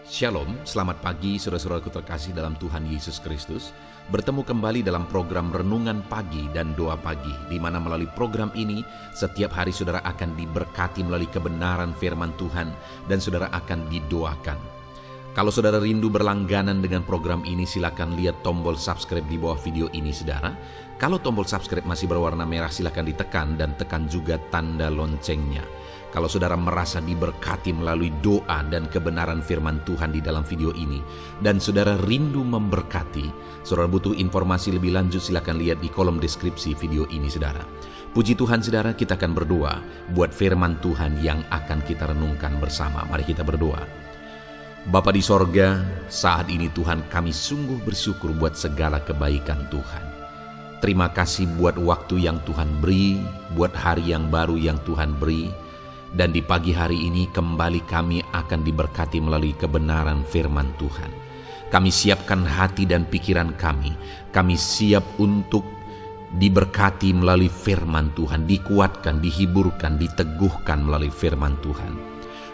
Shalom, selamat pagi saudara-saudaraku terkasih dalam Tuhan Yesus Kristus. Bertemu kembali dalam program Renungan Pagi dan Doa Pagi, di mana melalui program ini setiap hari saudara akan diberkati melalui kebenaran firman Tuhan dan saudara akan didoakan. Kalau saudara rindu berlangganan dengan program ini, silakan lihat tombol subscribe di bawah video ini saudara. Kalau tombol subscribe masih berwarna merah, silakan ditekan dan tekan juga tanda loncengnya. Kalau saudara merasa diberkati melalui doa dan kebenaran firman Tuhan di dalam video ini, dan saudara rindu memberkati, saudara butuh informasi lebih lanjut, silakan lihat di kolom deskripsi video ini saudara. Puji Tuhan saudara, kita akan berdoa buat firman Tuhan yang akan kita renungkan bersama. Mari kita berdoa. Bapa di sorga, saat ini Tuhan kami sungguh bersyukur buat segala kebaikan Tuhan. Terima kasih buat waktu yang Tuhan beri, buat hari yang baru yang Tuhan beri. Dan di pagi hari ini kembali kami akan diberkati melalui kebenaran firman Tuhan. Kami siapkan hati dan pikiran kami. Kami siap untuk diberkati melalui firman Tuhan, dikuatkan, dihiburkan, diteguhkan melalui firman Tuhan.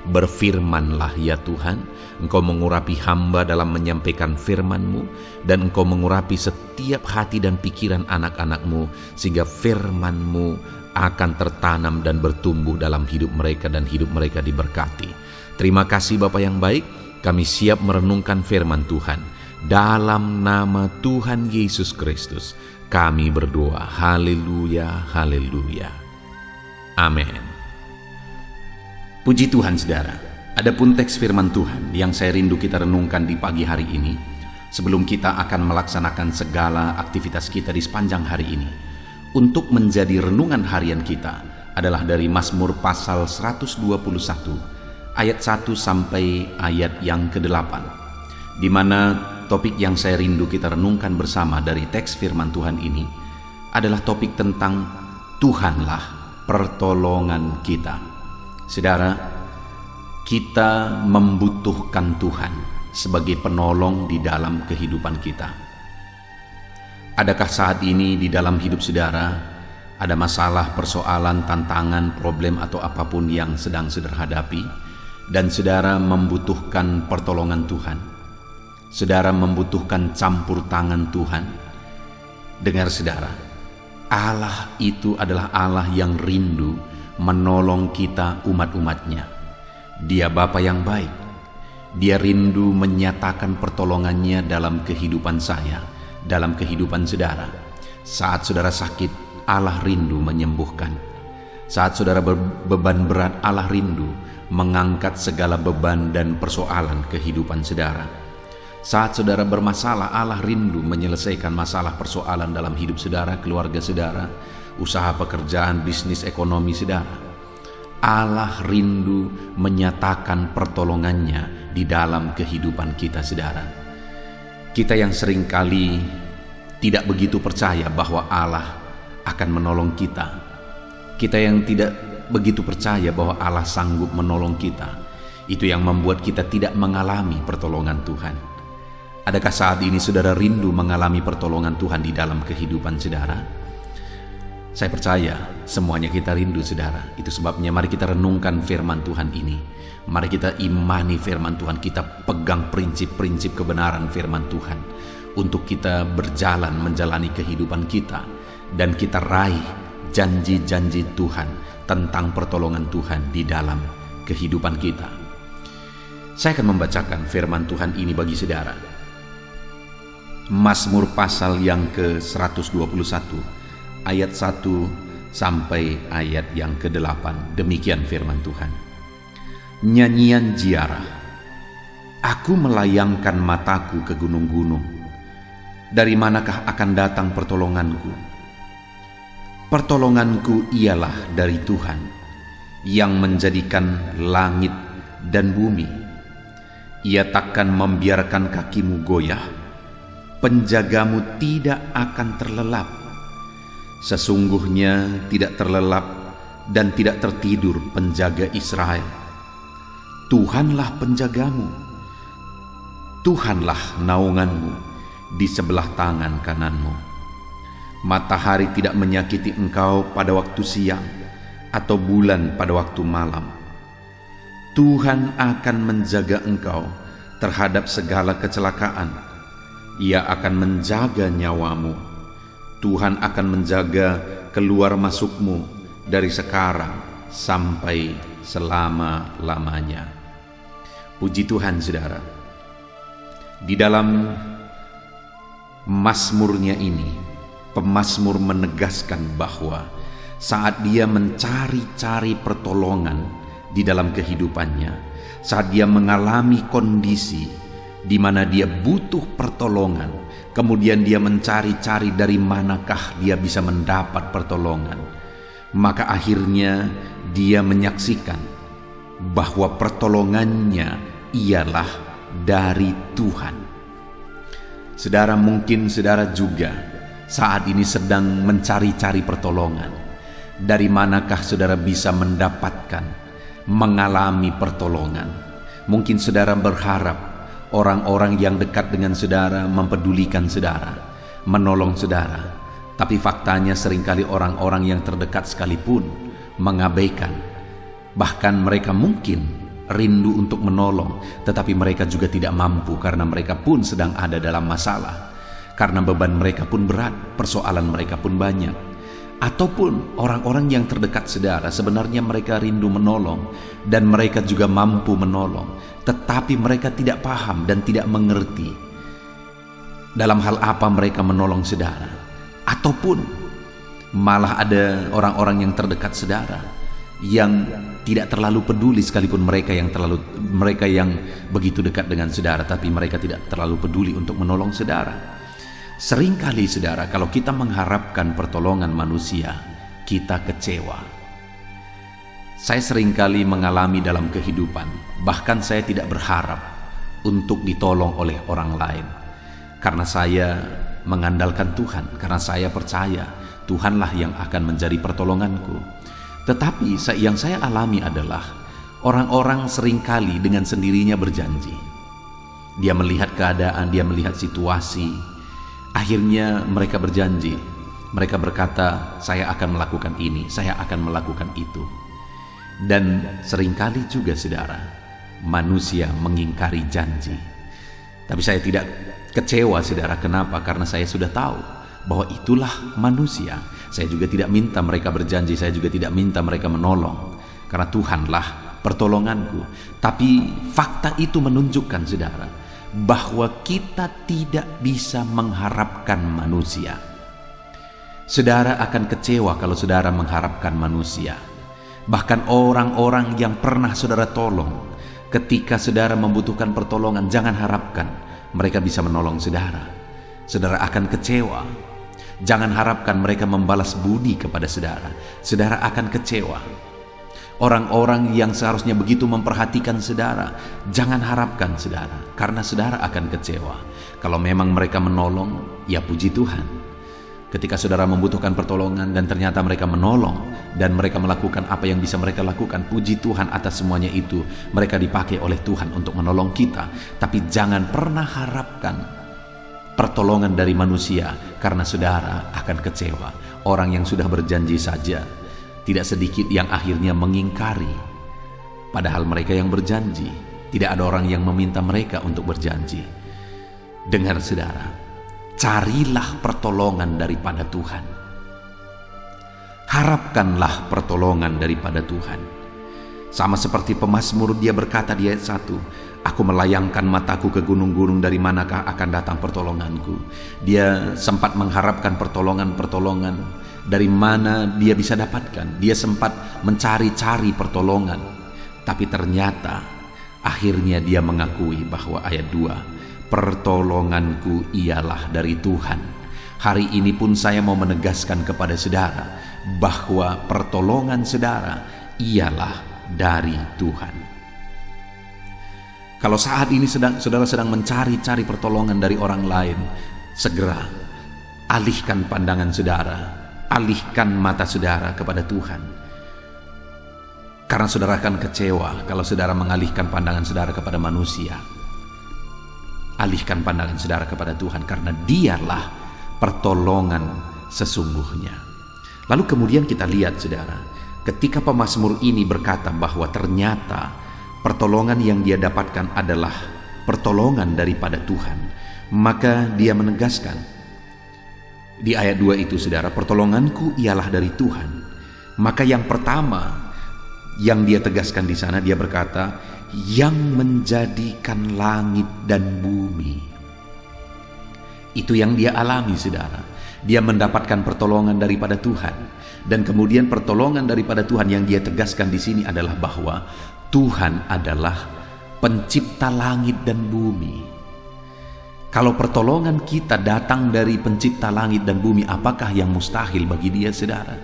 Berfirmanlah ya Tuhan, Engkau mengurapi hamba dalam menyampaikan firman-Mu, dan Engkau mengurapi setiap hati dan pikiran anak-anak-Mu, sehingga firman-Mu akan tertanam dan bertumbuh dalam hidup mereka dan hidup mereka diberkati. Terima kasih Bapa yang baik, kami siap merenungkan firman Tuhan. Dalam nama Tuhan Yesus Kristus, kami berdoa. Haleluya, haleluya. Amin. Puji Tuhan saudara, adapun teks firman Tuhan yang saya rindu kita renungkan di pagi hari ini, sebelum kita akan melaksanakan segala aktivitas kita di sepanjang hari ini, untuk menjadi renungan harian kita adalah dari Mazmur pasal 121 ayat 1 sampai ayat yang ke-8, di mana topik yang saya rindu kita renungkan bersama dari teks firman Tuhan ini adalah topik tentang Tuhanlah pertolongan kita. Saudara, kita membutuhkan Tuhan sebagai penolong di dalam kehidupan kita. Adakah saat ini di dalam hidup saudara ada masalah, persoalan, tantangan, problem atau apapun yang sedang saudara hadapi, dan saudara membutuhkan pertolongan Tuhan? Saudara membutuhkan campur tangan Tuhan? Dengar saudara, Allah itu adalah Allah yang rindu menolong kita umat-umatnya. Dia Bapa yang baik. Dia rindu menyatakan pertolongannya dalam kehidupan saya, dalam kehidupan saudara. Saat saudara sakit, Allah rindu menyembuhkan. Saat saudara berbeban berat, Allah rindu mengangkat segala beban dan persoalan kehidupan saudara. Saat saudara bermasalah, Allah rindu menyelesaikan masalah persoalan dalam hidup saudara, keluarga saudara, usaha pekerjaan, bisnis, ekonomi saudara. Allah rindu menyatakan pertolongannya di dalam kehidupan kita saudara. Kita yang seringkali tidak begitu percaya bahwa Allah akan menolong kita. Kita yang tidak begitu percaya bahwa Allah sanggup menolong kita. Itu yang membuat kita tidak mengalami pertolongan Tuhan. Adakah saat ini saudara rindu mengalami pertolongan Tuhan di dalam kehidupan saudara? Saya percaya semuanya kita rindu saudara. Itu sebabnya mari kita renungkan firman Tuhan ini. Mari kita imani firman Tuhan, kita pegang prinsip-prinsip kebenaran firman Tuhan untuk kita berjalan menjalani kehidupan kita, dan kita raih janji-janji Tuhan tentang pertolongan Tuhan di dalam kehidupan kita. Saya akan membacakan firman Tuhan ini bagi saudara. Mazmur pasal yang ke-121 ayat 1 sampai ayat yang ke-8. Demikian firman Tuhan. Nyanyian ziarah. Aku melayangkan mataku ke gunung-gunung. Dari manakah akan datang pertolonganku? Pertolonganku ialah dari Tuhan, yang menjadikan langit dan bumi. Ia takkan membiarkan kakimu goyah, penjagamu tidak akan terlelap. Sesungguhnya tidak terlelap dan tidak tertidur penjaga Israel. Tuhanlah penjagamu, Tuhanlah naunganmu di sebelah tangan kananmu. Matahari tidak menyakiti engkau pada waktu siang, atau bulan pada waktu malam. Tuhan akan menjaga engkau terhadap segala kecelakaan. Ia akan menjaga nyawamu. Tuhan akan menjaga keluar masukmu dari sekarang sampai selama-lamanya. Puji Tuhan, saudara. Di dalam Mazmurnya ini, pemazmur menegaskan bahwa saat dia mencari-cari pertolongan di dalam kehidupannya, saat dia mengalami kondisi di mana dia butuh pertolongan, kemudian dia mencari-cari dari manakah dia bisa mendapat pertolongan, maka akhirnya dia menyaksikan bahwa pertolongannya ialah dari Tuhan. Saudara, mungkin saudara juga saat ini sedang mencari-cari pertolongan. Dari manakah saudara bisa mendapatkan, mengalami pertolongan? Mungkin saudara berharap orang-orang yang dekat dengan saudara mempedulikan saudara, menolong saudara. Tapi faktanya seringkali orang-orang yang terdekat sekalipun mengabaikan. Bahkan mereka mungkin rindu untuk menolong, tetapi mereka juga tidak mampu karena mereka pun sedang ada dalam masalah. Karena beban mereka pun berat, persoalan mereka pun banyak. Ataupun orang-orang yang terdekat saudara, sebenarnya mereka rindu menolong dan mereka juga mampu menolong, tetapi mereka tidak paham dan tidak mengerti dalam hal apa mereka menolong saudara. Ataupun malah ada orang-orang yang terdekat saudara yang tidak terlalu peduli, sekalipun mereka yang begitu dekat dengan saudara, tapi mereka tidak terlalu peduli untuk menolong saudara. Seringkali saudara, kalau kita mengharapkan pertolongan manusia, kita kecewa. Saya seringkali mengalami dalam kehidupan, bahkan saya tidak berharap untuk ditolong oleh orang lain, karena saya mengandalkan Tuhan, karena saya percaya Tuhanlah yang akan menjadi pertolonganku. Tetapi yang saya alami adalah orang-orang seringkali dengan sendirinya berjanji. Dia melihat keadaan, dia melihat situasi. Akhirnya mereka berjanji. Mereka berkata, saya akan melakukan ini, saya akan melakukan itu. Dan seringkali juga saudara, manusia mengingkari janji. Tapi saya tidak kecewa saudara. Kenapa? Karena saya sudah tahu bahwa itulah manusia. Saya juga tidak minta mereka berjanji, saya juga tidak minta mereka menolong, karena Tuhanlah pertolonganku. Tapi fakta itu menunjukkan saudara, bahwa kita tidak bisa mengharapkan manusia. Saudara akan kecewa kalau saudara mengharapkan manusia. Bahkan orang-orang yang pernah saudara tolong, ketika saudara membutuhkan pertolongan, jangan harapkan mereka bisa menolong saudara. Saudara akan kecewa. Jangan harapkan mereka membalas budi kepada saudara. Saudara akan kecewa. Orang-orang yang seharusnya begitu memperhatikan saudara, jangan harapkan saudara, karena saudara akan kecewa. Kalau memang mereka menolong, ya puji Tuhan. Ketika saudara membutuhkan pertolongan dan ternyata mereka menolong dan mereka melakukan apa yang bisa mereka lakukan, puji Tuhan atas semuanya itu. Mereka dipakai oleh Tuhan untuk menolong kita. Tapi jangan pernah harapkan pertolongan dari manusia, karena saudara akan kecewa. Orang yang sudah berjanji saja, tidak sedikit yang akhirnya mengingkari. Padahal mereka yang berjanji, tidak ada orang yang meminta mereka untuk berjanji. Dengar saudara, carilah pertolongan daripada Tuhan. Harapkanlah pertolongan daripada Tuhan. Sama seperti pemazmur, dia berkata di ayat 1, aku melayangkan mataku ke gunung-gunung, dari manakah akan datang pertolonganku. Dia sempat mengharapkan pertolongan-pertolongan, dari mana dia bisa dapatkan. Dia sempat mencari-cari pertolongan, tapi ternyata akhirnya dia mengakui bahwa ayat 2, pertolonganku ialah dari Tuhan. Hari ini pun saya mau menegaskan kepada saudara bahwa pertolongan saudara ialah dari Tuhan. Kalau saat ini saudara sedang mencari-cari pertolongan dari orang lain, segera alihkan pandangan saudara, alihkan mata saudara kepada Tuhan. Karena saudara akan kecewa kalau saudara mengalihkan pandangan saudara kepada manusia. Alihkan pandangan saudara kepada Tuhan, karena dialah pertolongan sesungguhnya. Lalu kemudian kita lihat saudara, ketika pemazmur ini berkata bahwa ternyata pertolongan yang dia dapatkan adalah pertolongan daripada Tuhan, maka dia menegaskan di ayat 2 itu, saudara, pertolonganku ialah dari Tuhan. Maka yang pertama yang dia tegaskan di sana, dia berkata, yang menjadikan langit dan bumi. Itu yang dia alami, saudara. Dia mendapatkan pertolongan daripada Tuhan. Dan kemudian pertolongan daripada Tuhan yang dia tegaskan di sini adalah bahwa Tuhan adalah pencipta langit dan bumi. Kalau pertolongan kita datang dari pencipta langit dan bumi, apakah yang mustahil bagi dia, saudara?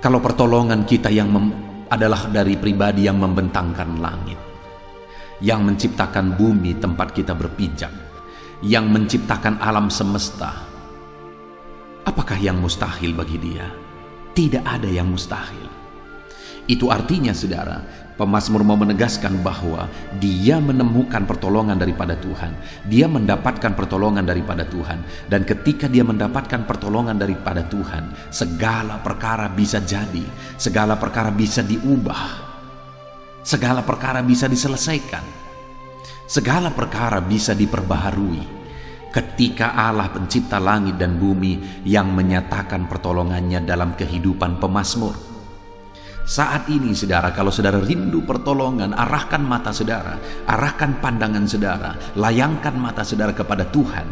Kalau pertolongan kita yang adalah dari pribadi yang membentangkan langit, yang menciptakan bumi tempat kita berpijak, yang menciptakan alam semesta, apakah yang mustahil bagi dia? Tidak ada yang mustahil. Itu artinya, saudara, pemazmur mau menegaskan bahwa dia menemukan pertolongan daripada Tuhan. Dia mendapatkan pertolongan daripada Tuhan. Dan ketika dia mendapatkan pertolongan daripada Tuhan, segala perkara bisa jadi, segala perkara bisa diubah, segala perkara bisa diselesaikan, segala perkara bisa diperbaharui ketika Allah pencipta langit dan bumi yang menyatakan pertolongannya dalam kehidupan pemazmur. Saat ini, saudara, kalau saudara rindu pertolongan, arahkan mata saudara, arahkan pandangan saudara, layangkan mata saudara kepada Tuhan,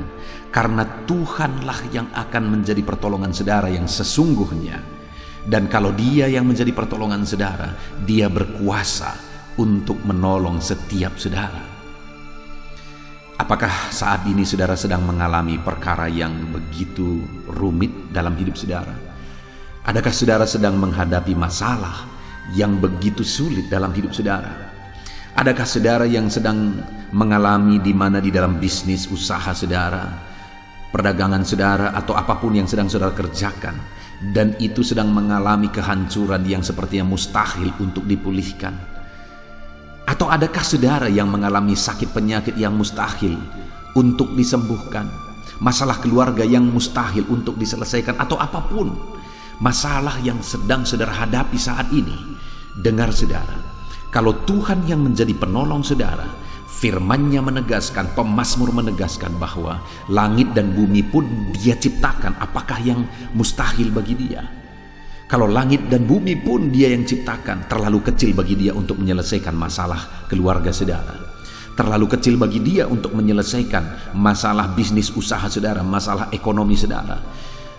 karena Tuhanlah yang akan menjadi pertolongan saudara yang sesungguhnya. Dan kalau Dia yang menjadi pertolongan saudara, Dia berkuasa untuk menolong setiap saudara. Apakah saat ini saudara sedang mengalami perkara yang begitu rumit dalam hidup saudara? Adakah saudara sedang menghadapi masalah yang begitu sulit dalam hidup saudara? Adakah saudara yang sedang mengalami di mana di dalam bisnis usaha saudara, perdagangan saudara, atau apapun yang sedang saudara kerjakan, dan itu sedang mengalami kehancuran yang sepertinya mustahil untuk dipulihkan? Atau adakah saudara yang mengalami sakit penyakit yang mustahil untuk disembuhkan, masalah keluarga yang mustahil untuk diselesaikan, atau apapun masalah yang sedang saudara hadapi saat ini? Dengar, saudara, kalau Tuhan yang menjadi penolong saudara, firman-Nya menegaskan, pemazmur menegaskan bahwa langit dan bumi pun Dia ciptakan. Apakah yang mustahil bagi Dia? Kalau langit dan bumi pun Dia yang ciptakan, terlalu kecil bagi Dia untuk menyelesaikan masalah keluarga saudara, terlalu kecil bagi Dia untuk menyelesaikan masalah bisnis usaha saudara, masalah ekonomi saudara,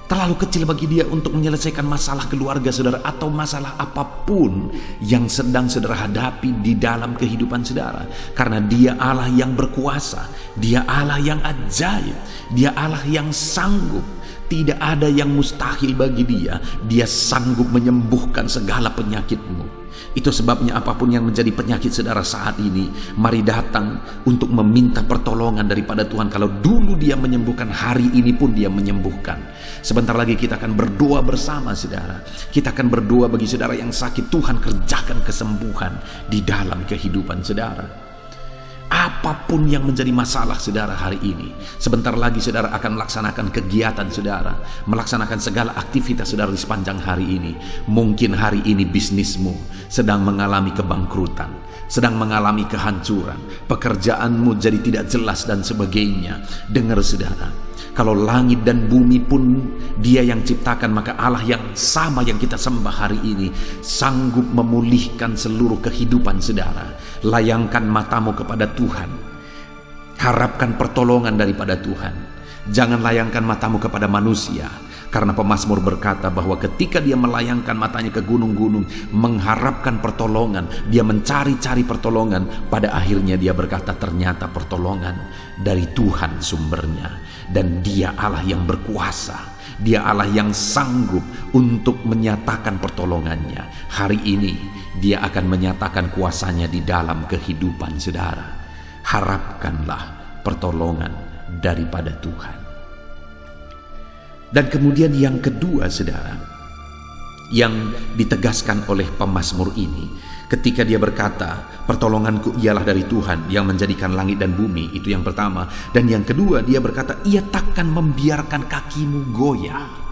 terlalu kecil bagi Dia untuk menyelesaikan masalah keluarga saudara, atau masalah apapun yang sedang saudara hadapi di dalam kehidupan saudara. Karena Dia Allah yang berkuasa, Dia Allah yang ajaib, Dia Allah yang sanggup. Tidak ada yang mustahil bagi Dia. Dia sanggup menyembuhkan segala penyakitmu. Itu sebabnya apapun yang menjadi penyakit saudara saat ini, mari datang untuk meminta pertolongan daripada Tuhan. Kalau dulu Dia menyembuhkan, hari ini pun Dia menyembuhkan. Sebentar lagi kita akan berdoa bersama, saudara. Kita akan berdoa bagi saudara yang sakit. Tuhan kerjakan kesembuhan di dalam kehidupan saudara. Apapun yang menjadi masalah saudara hari ini, sebentar lagi saudara akan melaksanakan kegiatan saudara, melaksanakan segala aktivitas saudara di sepanjang hari ini. Mungkin hari ini bisnismu sedang mengalami kebangkrutan, sedang mengalami kehancuran, pekerjaanmu jadi tidak jelas dan sebagainya. Dengar, saudara, kalau langit dan bumi pun Dia yang ciptakan, maka Allah yang sama yang kita sembah hari ini sanggup memulihkan seluruh kehidupan saudara. Layangkan matamu kepada Tuhan, harapkan pertolongan daripada Tuhan. Jangan layangkan matamu kepada manusia, karena pemazmur berkata bahwa ketika dia melayangkan matanya ke gunung-gunung, mengharapkan pertolongan, dia mencari-cari pertolongan, pada akhirnya dia berkata ternyata pertolongan dari Tuhan sumbernya. Dan Dia Allah yang berkuasa, Dia Allah yang sanggup untuk menyatakan pertolongannya. Hari ini Dia akan menyatakan kuasanya di dalam kehidupan saudara. Harapkanlah pertolongan daripada Tuhan. Dan kemudian yang kedua, saudara, yang ditegaskan oleh pemazmur ini, ketika dia berkata pertolonganku ialah dari Tuhan yang menjadikan langit dan bumi, itu yang pertama. Dan yang kedua, dia berkata Ia takkan membiarkan kakimu goyah.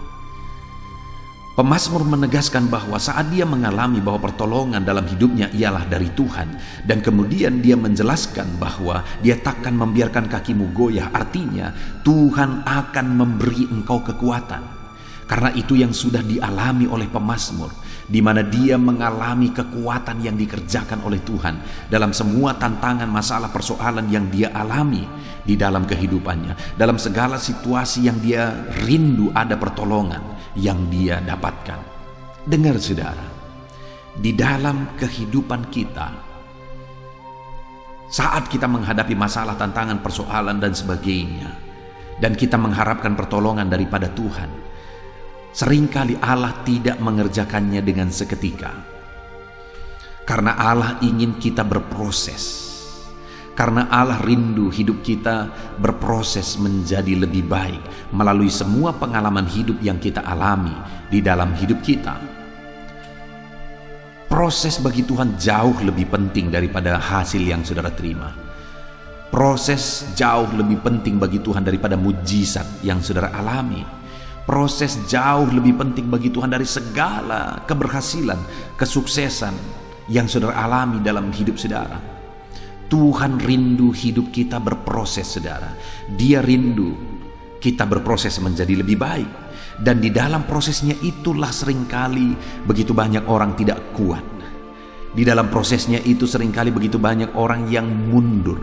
Pemazmur menegaskan bahwa saat dia mengalami bahwa pertolongan dalam hidupnya ialah dari Tuhan, dan kemudian dia menjelaskan bahwa dia takkan membiarkan kakimu goyah, artinya Tuhan akan memberi engkau kekuatan. Karena itu yang sudah dialami oleh pemazmur, di mana dia mengalami kekuatan yang dikerjakan oleh Tuhan dalam semua tantangan, masalah, persoalan yang dia alami di dalam kehidupannya, dalam segala situasi yang dia rindu ada pertolongan yang dia dapatkan. Dengar saudara, di dalam kehidupan kita, saat kita menghadapi masalah, tantangan, persoalan dan sebagainya, dan kita mengharapkan pertolongan daripada Tuhan, seringkali Allah tidak mengerjakannya dengan seketika. Karena Allah ingin kita berproses. Karena Allah rindu hidup kita berproses menjadi lebih baik melalui semua pengalaman hidup yang kita alami di dalam hidup kita. Proses bagi Tuhan jauh lebih penting daripada hasil yang saudara terima. Proses jauh lebih penting bagi Tuhan daripada mujizat yang saudara alami. Proses jauh lebih penting bagi Tuhan dari segala keberhasilan, kesuksesan yang saudara alami dalam hidup saudara. Tuhan rindu hidup kita berproses, saudara. Dia rindu kita berproses menjadi lebih baik. Dan di dalam prosesnya itulah seringkali begitu banyak orang tidak kuat. Di dalam prosesnya itu seringkali begitu banyak orang yang mundur.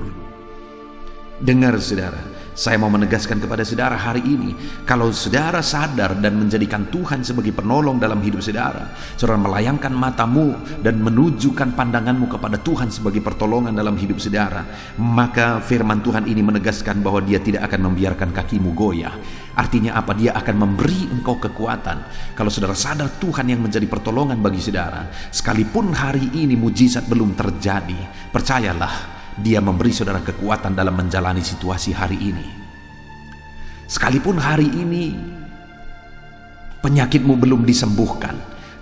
Dengar saudara, saya mau menegaskan kepada saudara hari ini, kalau saudara sadar dan menjadikan Tuhan sebagai penolong dalam hidup saudara, saudara melayangkan matamu dan menunjukkan pandanganmu kepada Tuhan sebagai pertolongan dalam hidup saudara, maka firman Tuhan ini menegaskan bahwa Dia tidak akan membiarkan kakimu goyah. Artinya apa? Dia akan memberi engkau kekuatan. Kalau saudara sadar Tuhan yang menjadi pertolongan bagi saudara, sekalipun hari ini mujizat belum terjadi, percayalah, Dia memberi saudara kekuatan dalam menjalani situasi hari ini. Sekalipun hari ini penyakitmu belum disembuhkan,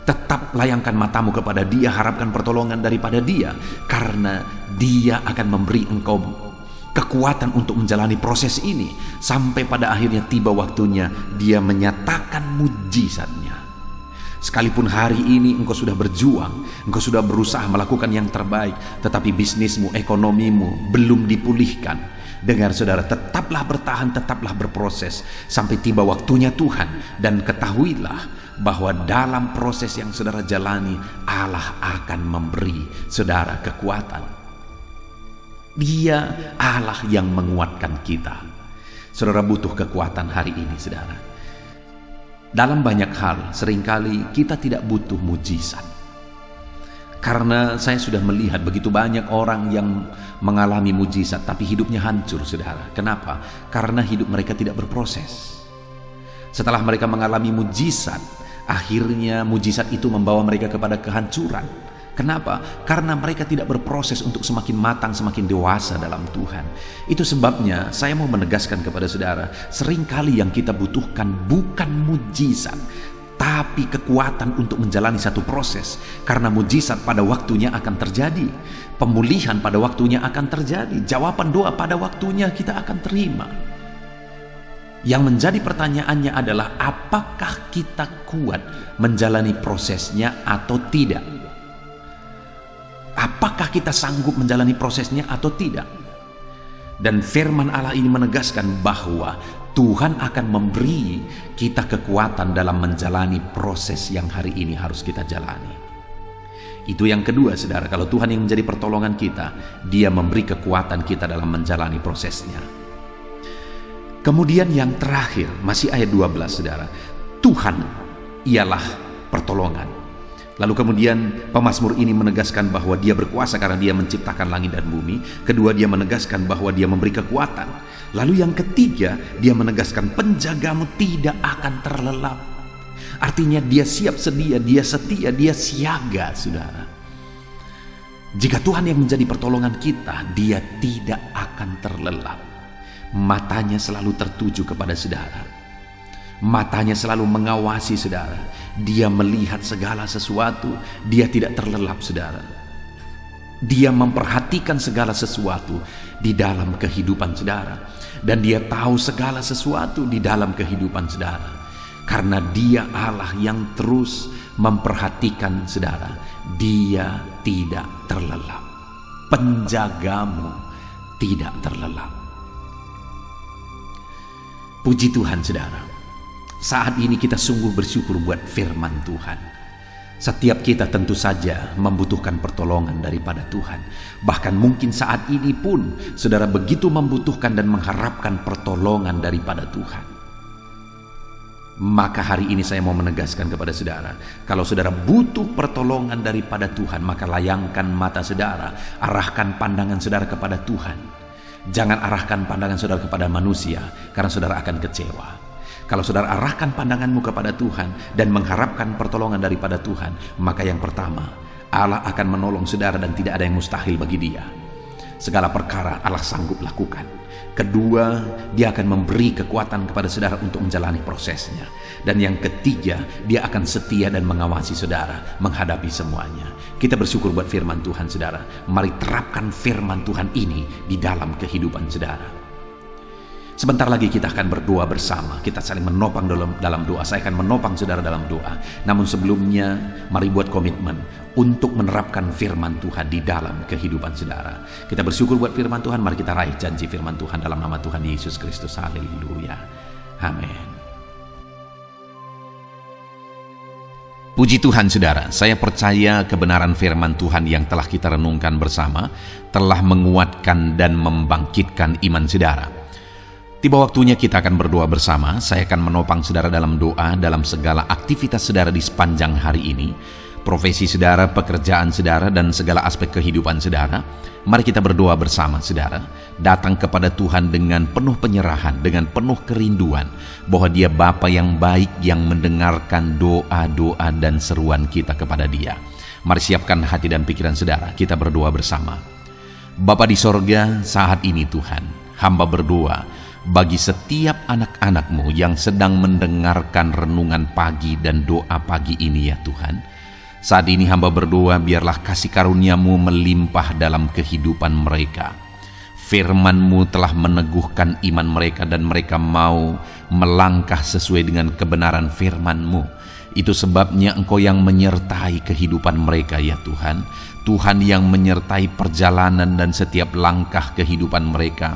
tetap layangkan matamu kepada Dia, harapkan pertolongan daripada Dia, karena Dia akan memberi engkau kekuatan untuk menjalani proses ini sampai pada akhirnya tiba waktunya Dia menyatakan mujizatnya. Sekalipun hari ini engkau sudah berjuang, engkau sudah berusaha melakukan yang terbaik, tetapi bisnismu, ekonomimu belum dipulihkan. Dengar saudara, tetaplah bertahan, tetaplah berproses sampai tiba waktunya Tuhan. Dan ketahuilah bahwa dalam proses yang saudara jalani, Allah akan memberi saudara kekuatan. Dia Allah yang menguatkan kita. Saudara butuh kekuatan hari ini, saudara. Dalam banyak hal, seringkali kita tidak butuh mujizat. Karena saya sudah melihat begitu banyak orang yang mengalami mujizat, tapi hidupnya hancur, saudara. Kenapa? Karena hidup mereka tidak berproses. Setelah mereka mengalami mujizat, akhirnya mujizat itu membawa mereka kepada kehancuran. Kenapa? Karena mereka tidak berproses untuk semakin matang, semakin dewasa dalam Tuhan. Itu sebabnya saya mau menegaskan kepada saudara, seringkali yang kita butuhkan bukan mujizat, tapi kekuatan untuk menjalani satu proses. Karena mujizat pada waktunya akan terjadi, pemulihan pada waktunya akan terjadi, jawaban doa pada waktunya kita akan terima. Yang menjadi pertanyaannya adalah, apakah kita kuat menjalani prosesnya atau tidak? Apakah kita sanggup menjalani prosesnya atau tidak? Dan firman Allah ini menegaskan bahwa Tuhan akan memberi kita kekuatan dalam menjalani proses yang hari ini harus kita jalani. Itu yang kedua, saudara. Kalau Tuhan yang menjadi pertolongan kita, Dia memberi kekuatan kita dalam menjalani prosesnya. Kemudian yang terakhir, masih ayat 12, saudara. Tuhan ialah pertolongan. Lalu kemudian pemazmur ini menegaskan bahwa Dia berkuasa karena Dia menciptakan langit dan bumi. Kedua, dia menegaskan bahwa Dia memberi kekuatan. Lalu yang ketiga, dia menegaskan penjagamu tidak akan terlelap. Artinya Dia siap sedia, Dia setia, Dia siaga, saudara. Jika Tuhan yang menjadi pertolongan kita, Dia tidak akan terlelap. Matanya selalu tertuju kepada saudara. Matanya selalu mengawasi saudara. Dia melihat segala sesuatu. Dia tidak terlelap, saudara. Dia memperhatikan segala sesuatu di dalam kehidupan saudara. Dan Dia tahu segala sesuatu di dalam kehidupan saudara. Karena Dia Allah yang terus memperhatikan saudara. Dia tidak terlelap. Penjagamu tidak terlelap. Puji Tuhan saudara. Saat ini kita sungguh bersyukur buat firman Tuhan. Setiap kita tentu saja membutuhkan pertolongan daripada Tuhan. Bahkan mungkin saat ini pun saudara begitu membutuhkan dan mengharapkan pertolongan daripada Tuhan. Maka hari ini saya mau menegaskan kepada saudara, kalau saudara butuh pertolongan daripada Tuhan, maka layangkan mata saudara, arahkan pandangan saudara kepada Tuhan. Jangan arahkan pandangan saudara kepada manusia, karena saudara akan kecewa. Kalau saudara arahkan pandanganmu kepada Tuhan dan mengharapkan pertolongan daripada Tuhan, maka yang pertama, Allah akan menolong saudara dan tidak ada yang mustahil bagi Dia. Segala perkara Allah sanggup lakukan. Kedua, Dia akan memberi kekuatan kepada saudara untuk menjalani prosesnya. Dan yang ketiga, Dia akan setia dan mengawasi saudara menghadapi semuanya. Kita bersyukur buat firman Tuhan saudara. Mari terapkan firman Tuhan ini di dalam kehidupan saudara. Sebentar lagi kita akan berdoa bersama. Kita saling menopang dalam doa. Saya akan menopang saudara dalam doa. Namun sebelumnya, mari buat komitmen untuk menerapkan firman Tuhan di dalam kehidupan saudara. Kita bersyukur buat firman Tuhan. Mari kita raih janji firman Tuhan dalam nama Tuhan Yesus Kristus. Haleluya. Amin. Puji Tuhan saudara, saya percaya kebenaran firman Tuhan yang telah kita renungkan bersama telah menguatkan dan membangkitkan iman saudara. Tiba waktunya kita akan berdoa bersama. Saya akan menopang saudara dalam doa dalam segala aktivitas saudara di sepanjang hari ini. Profesi saudara, pekerjaan saudara, dan segala aspek kehidupan saudara. Mari kita berdoa bersama saudara. Datang kepada Tuhan dengan penuh penyerahan, dengan penuh kerinduan bahwa Dia Bapa yang baik yang mendengarkan doa-doa dan seruan kita kepada Dia. Mari siapkan hati dan pikiran saudara. Kita berdoa bersama. Bapa di sorga, saat ini Tuhan, hamba berdoa bagi setiap anak-anak-Mu yang sedang mendengarkan renungan pagi dan doa pagi ini ya Tuhan. Saat ini hamba berdoa biarlah kasih karunia-Mu melimpah dalam kehidupan mereka. Firman-Mu telah meneguhkan iman mereka dan mereka mau melangkah sesuai dengan kebenaran firman-Mu. Itu sebabnya Engkau yang menyertai kehidupan mereka ya Tuhan. Tuhan yang menyertai perjalanan dan setiap langkah kehidupan mereka,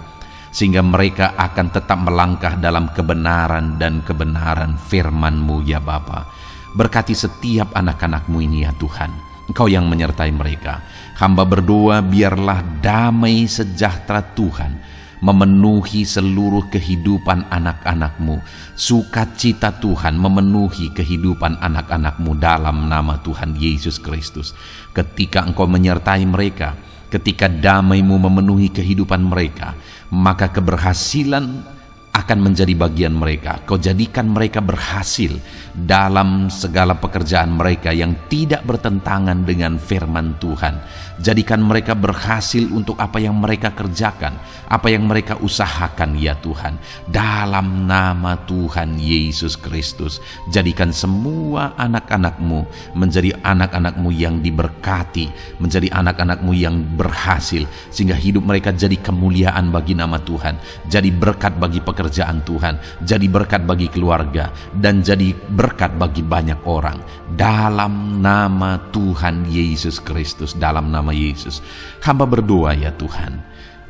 sehingga mereka akan tetap melangkah dalam kebenaran dan kebenaran firman-Mu ya Bapa. Berkati setiap anak-anak-Mu ini ya Tuhan. Engkau yang menyertai mereka. Hamba berdoa biarlah damai sejahtera Tuhan memenuhi seluruh kehidupan anak-anak-Mu. Sukacita Tuhan memenuhi kehidupan anak-anak-Mu dalam nama Tuhan Yesus Kristus. Ketika Engkau menyertai mereka, ketika damai-Mu memenuhi kehidupan mereka, maka keberhasilan akan menjadi bagian mereka. Kau jadikan mereka berhasil dalam segala pekerjaan mereka yang tidak bertentangan dengan firman Tuhan. Jadikan mereka berhasil untuk apa yang mereka kerjakan, apa yang mereka usahakan ya Tuhan. Dalam nama Tuhan Yesus Kristus, jadikan semua anak-anak-Mu menjadi anak-anak-Mu yang diberkati, menjadi anak-anak-Mu yang berhasil, sehingga hidup mereka jadi kemuliaan bagi nama Tuhan, jadi berkat bagi pekerjaan Tuhan, jadi berkat bagi keluarga, dan jadi berkat bagi banyak orang. Dalam nama Tuhan Yesus Kristus, dalam nama Yesus, hamba berdoa ya Tuhan,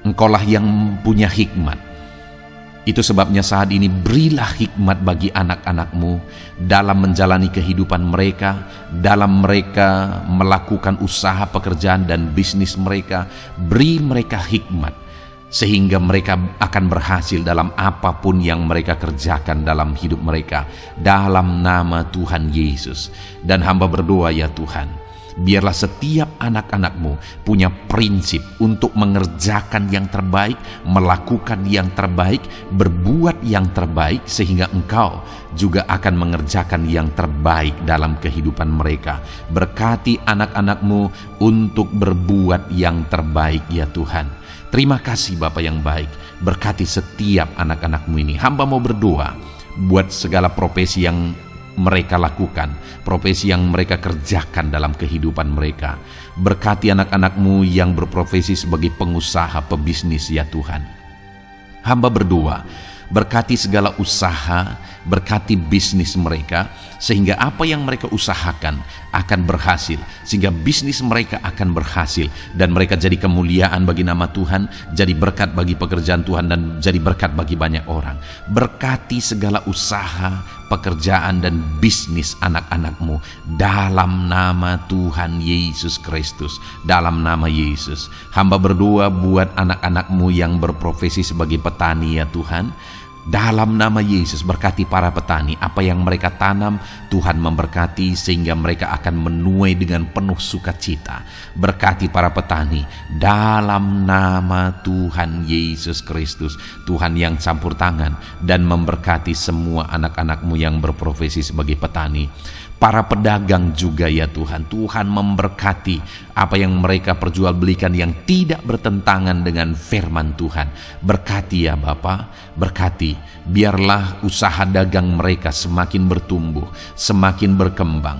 Engkaulah yang punya hikmat. Itu sebabnya saat ini berilah hikmat bagi anak-anak-Mu dalam menjalani kehidupan mereka, dalam mereka melakukan usaha pekerjaan dan bisnis mereka. Beri mereka hikmat sehingga mereka akan berhasil dalam apapun yang mereka kerjakan dalam hidup mereka, dalam nama Tuhan Yesus. Dan hamba berdoa ya Tuhan, biarlah setiap anak-anak-Mu punya prinsip untuk mengerjakan yang terbaik, melakukan yang terbaik, berbuat yang terbaik, sehingga Engkau juga akan mengerjakan yang terbaik dalam kehidupan mereka. Berkati anak-anak-Mu untuk berbuat yang terbaik ya Tuhan. Terima kasih Bapa yang baik, berkati setiap anak-anak-Mu ini. Hamba mau berdoa buat segala profesi yang mereka lakukan, profesi yang mereka kerjakan dalam kehidupan mereka. Berkati anak-anak-Mu yang berprofesi sebagai pengusaha, pebisnis ya Tuhan. Hamba berdoa Berkati segala usaha, berkati bisnis mereka, sehingga apa yang mereka usahakan akan berhasil, sehingga bisnis mereka akan berhasil, dan mereka jadi kemuliaan bagi nama Tuhan, jadi berkat bagi pekerjaan Tuhan, dan jadi berkat bagi banyak orang. Berkati segala usaha, pekerjaan, dan bisnis anak-anakmu dalam nama Tuhan Yesus Kristus. Dalam nama Yesus, hamba berdoa buat anak-anakmu yang berprofesi sebagai petani ya Tuhan. Dalam nama Yesus, berkati para petani. Apa yang mereka tanam, Tuhan memberkati sehingga mereka akan menuai dengan penuh sukacita. Berkati para petani dalam nama Tuhan Yesus Kristus. Tuhan yang campur tangan dan memberkati semua anak-anakmu yang berprofesi sebagai petani. Para pedagang juga ya Tuhan, Tuhan memberkati apa yang mereka perjualbelikan yang tidak bertentangan dengan firman Tuhan. Berkati ya Bapa, berkati, biarlah usaha dagang mereka semakin bertumbuh, semakin berkembang,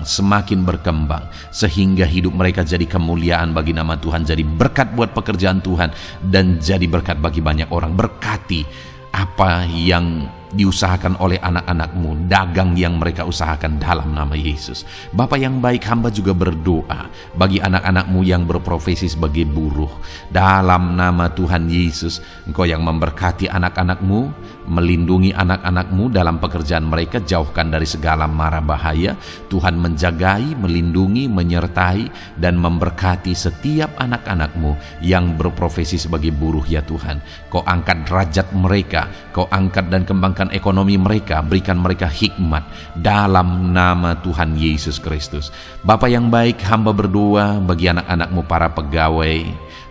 sehingga hidup mereka jadi kemuliaan bagi nama Tuhan, jadi berkat buat pekerjaan Tuhan, dan jadi berkat bagi banyak orang. Berkati apa yang diusahakan oleh anak-anakmu, dagang yang mereka usahakan dalam nama Yesus. Bapa yang baik, hamba juga berdoa bagi anak-anakmu yang berprofesi sebagai buruh. Dalam nama Tuhan Yesus, Engkau yang memberkati anak-anakmu, melindungi anak-anakmu dalam pekerjaan mereka, jauhkan dari segala mara bahaya. Tuhan menjagai, melindungi, menyertai, dan memberkati setiap anak-anakmu yang berprofesi sebagai buruh ya Tuhan. Kau angkat derajat mereka, Kau angkat dan kembangkan ekonomi mereka, berikan mereka hikmat dalam nama Tuhan Yesus Kristus. Bapa yang baik, hamba berdoa bagi anak-anakmu para pegawai,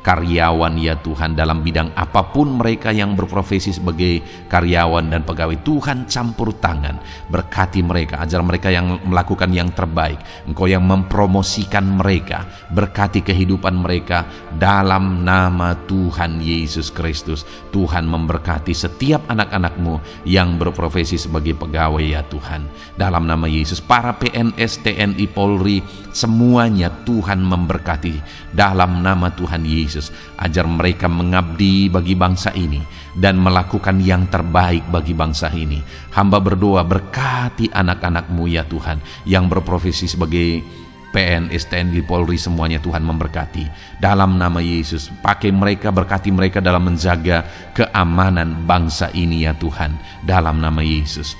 karyawan ya Tuhan, dalam bidang apapun mereka yang berprofesi sebagai karyawan dan pegawai. Tuhan campur tangan, berkati mereka, ajar mereka yang melakukan yang terbaik. Engkau yang mempromosikan mereka, berkati kehidupan mereka dalam nama Tuhan Yesus Kristus. Tuhan memberkati setiap anak-anakmu yang berprofesi sebagai pegawai ya Tuhan, dalam nama Yesus. Para PNS, TNI, Polri, semuanya Tuhan memberkati dalam nama Tuhan Yesus. Ajar mereka mengabdi bagi bangsa ini dan melakukan yang terbaik bagi bangsa ini. Hamba berdoa, berkati anak-anakmu ya Tuhan yang berprofesi sebagai PNS, TNI, Polri, semuanya Tuhan memberkati dalam nama Yesus. Pakai mereka, berkati mereka dalam menjaga keamanan bangsa ini ya Tuhan, dalam nama Yesus.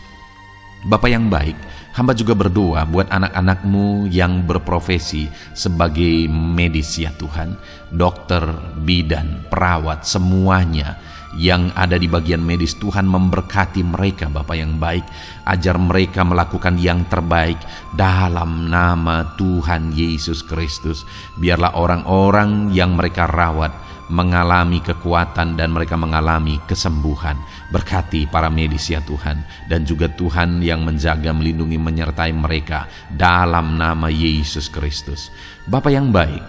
Bapa yang baik, hamba juga berdoa buat anak-anakmu yang berprofesi sebagai medis ya Tuhan, dokter, bidan, perawat, semuanya yang ada di bagian medis. Tuhan memberkati mereka Bapa yang baik, ajar mereka melakukan yang terbaik dalam nama Tuhan Yesus Kristus. Biarlah orang-orang yang mereka rawat mengalami kekuatan dan mereka mengalami kesembuhan. Berkati para medis ya Tuhan, dan juga Tuhan yang menjaga, melindungi, menyertai mereka dalam nama Yesus Kristus. Bapa yang baik,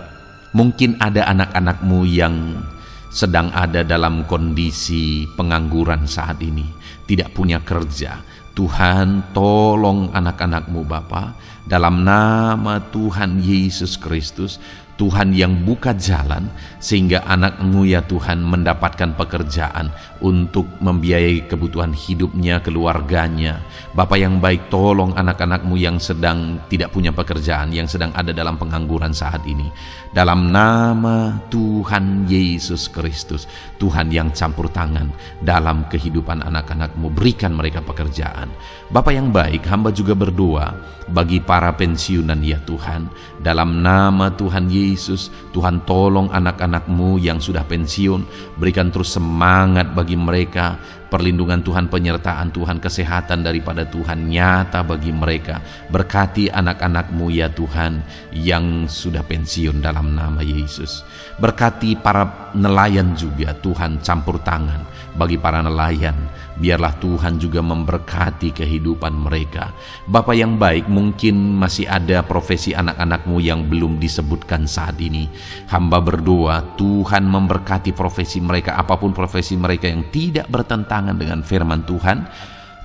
mungkin ada anak-anakmu yang sedang ada dalam kondisi pengangguran saat ini, tidak punya kerja. Tuhan tolong anak-anakmu Bapa, dalam nama Tuhan Yesus Kristus. Tuhan yang buka jalan sehingga anakmu ya Tuhan mendapatkan pekerjaan untuk membiayai kebutuhan hidupnya, keluarganya. Bapa yang baik, tolong anak-anakmu yang sedang tidak punya pekerjaan, yang sedang ada dalam pengangguran saat ini. Dalam nama Tuhan Yesus Kristus, Tuhan yang campur tangan dalam kehidupan anak-anakmu, berikan mereka pekerjaan. Bapa yang baik, hamba juga berdoa bagi para pensiunan ya Tuhan, dalam nama Tuhan Yesus. Tuhan tolong anak-anakmu yang sudah pensiun, berikan terus semangat bagi mereka, perlindungan Tuhan, penyertaan Tuhan, kesehatan daripada Tuhan nyata bagi mereka. Berkati anak-anakmu ya Tuhan yang sudah pensiun dalam nama Yesus. Berkati para nelayan juga, Tuhan campur tangan bagi para nelayan. Biarlah Tuhan juga memberkati kehidupan mereka. Bapa yang baik, mungkin masih ada profesi anak-anakmu yang belum disebutkan saat ini. Hamba berdoa Tuhan memberkati profesi mereka, apapun profesi mereka yang tidak bertentangan dengan firman Tuhan.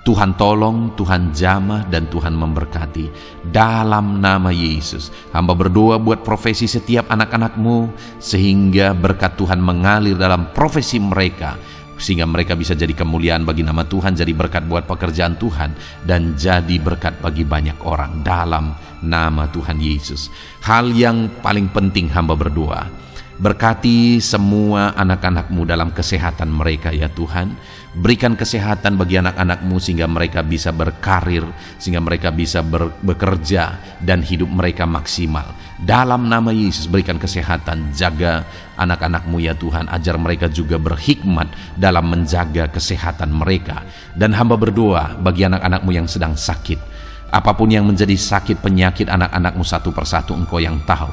Tuhan tolong, Tuhan jamah, dan Tuhan memberkati dalam nama Yesus. Hamba berdoa buat profesi setiap anak-anakmu sehingga berkat Tuhan mengalir dalam profesi mereka. sehingga mereka bisa jadi kemuliaan bagi nama Tuhan, jadi berkat buat pekerjaan Tuhan, dan jadi berkat bagi banyak orang dalam nama Tuhan Yesus. Hal yang paling penting hamba berdoa, berkati semua anak-anak-Mu dalam kesehatan mereka ya Tuhan. Berikan kesehatan bagi anak-anak-Mu sehingga mereka bisa berkarir, sehingga mereka bisa bekerja dan hidup mereka maksimal. Dalam nama Yesus berikan kesehatan, jaga anak-anak-Mu ya Tuhan, ajar mereka juga berhikmat dalam menjaga kesehatan mereka. Dan hamba berdoa bagi anak-anak-Mu yang sedang sakit, apapun yang menjadi sakit penyakit anak-anak-Mu satu persatu Engkau yang tahu.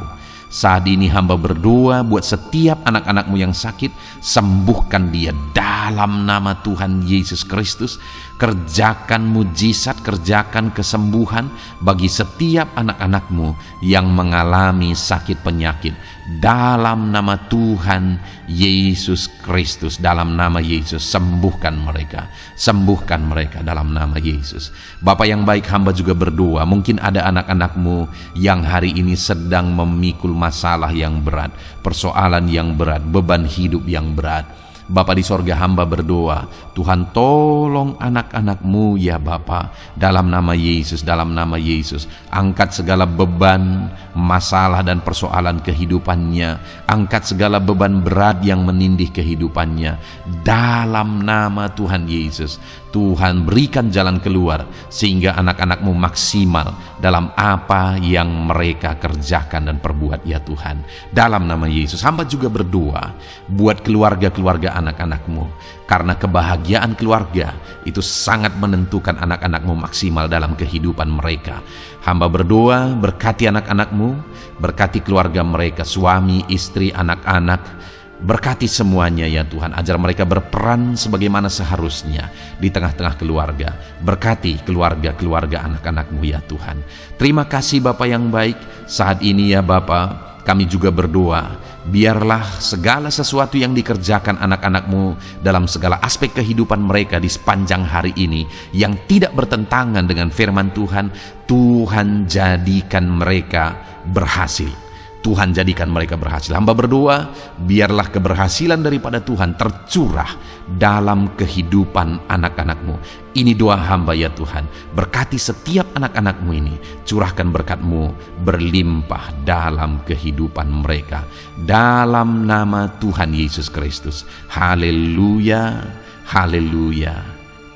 Saat ini hamba berdoa buat setiap anak-anak-Mu yang sakit, sembuhkan dia dalam nama Tuhan Yesus Kristus. Kerjakan mujizat, kerjakan kesembuhan bagi setiap anak-anak-Mu yang mengalami sakit penyakit dalam nama Tuhan Yesus Kristus. Dalam nama Yesus sembuhkan mereka dalam nama Yesus. Bapa yang baik, hamba juga berdoa, mungkin ada anak-anak-Mu yang hari ini sedang memikul masalah yang berat, persoalan yang berat, beban hidup yang berat. Bapa di sorga, hamba berdoa, Tuhan tolong anak-anak-Mu ya Bapa, dalam nama Yesus, dalam nama Yesus. Angkat segala beban, masalah dan persoalan kehidupannya, angkat segala beban berat yang menindih kehidupannya dalam nama Tuhan Yesus. Tuhan berikan jalan keluar sehingga anak-anak-Mu maksimal dalam apa yang mereka kerjakan dan perbuat ya Tuhan. Dalam nama Yesus hamba juga berdoa buat keluarga-keluarga anak-anak-Mu, karena kebahagiaan keluarga itu sangat menentukan anak-anak-Mu maksimal dalam kehidupan mereka. Hamba berdoa berkati anak-anak-Mu, berkati keluarga mereka, suami, istri, anak-anak. Berkati semuanya ya Tuhan, ajar mereka berperan sebagaimana seharusnya di tengah-tengah keluarga. Berkati keluarga-keluarga anak-anak-Mu ya Tuhan. Terima kasih Bapa yang baik. Saat ini ya Bapa, kami juga berdoa, biarlah segala sesuatu yang dikerjakan anak-anak-Mu dalam segala aspek kehidupan mereka di sepanjang hari ini yang tidak bertentangan dengan firman Tuhan, Tuhan jadikan mereka berhasil. Tuhan jadikan mereka berhasil. Hamba berdoa, biarlah keberhasilan daripada Tuhan tercurah dalam kehidupan anak-anak-Mu. Ini doa hamba ya Tuhan. Berkati setiap anak-anak-Mu ini. Curahkan berkat-Mu berlimpah dalam kehidupan mereka. Dalam nama Tuhan Yesus Kristus. Haleluya, haleluya,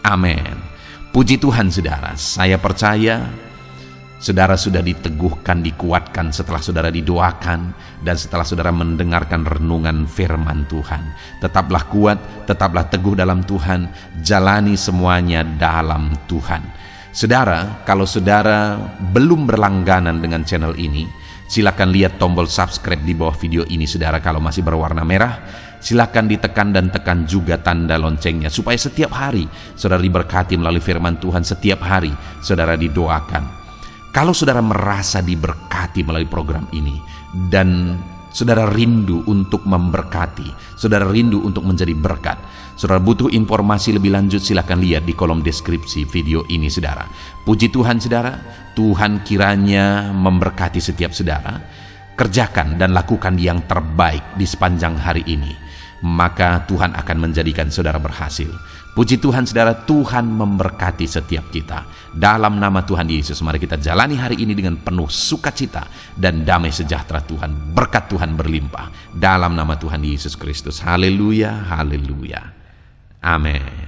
amin. Puji Tuhan saudara, saya percaya saudara sudah diteguhkan, dikuatkan setelah saudara didoakan dan setelah saudara mendengarkan renungan firman Tuhan. Tetaplah kuat, tetaplah teguh dalam Tuhan, jalani semuanya dalam Tuhan. Saudara, kalau saudara belum berlangganan dengan channel ini, silakan lihat tombol subscribe di bawah video ini saudara. Kalau masih berwarna merah, silakan ditekan dan tekan juga tanda loncengnya supaya setiap hari saudara diberkati melalui firman Tuhan. Setiap hari saudara didoakan. Kalau saudara merasa diberkati melalui program ini dan saudara rindu untuk memberkati, saudara rindu untuk menjadi berkat, saudara butuh informasi lebih lanjut, silakan lihat di kolom deskripsi video ini saudara. Puji Tuhan saudara, Tuhan kiranya memberkati setiap saudara. Kerjakan dan lakukan yang terbaik di sepanjang hari ini, maka Tuhan akan menjadikan saudara berhasil. Puji Tuhan saudara, Tuhan memberkati setiap kita. Dalam nama Tuhan Yesus, mari kita jalani hari ini dengan penuh sukacita dan damai sejahtera Tuhan. Berkat Tuhan berlimpah. Dalam nama Tuhan Yesus Kristus. Haleluya, haleluya. Amin.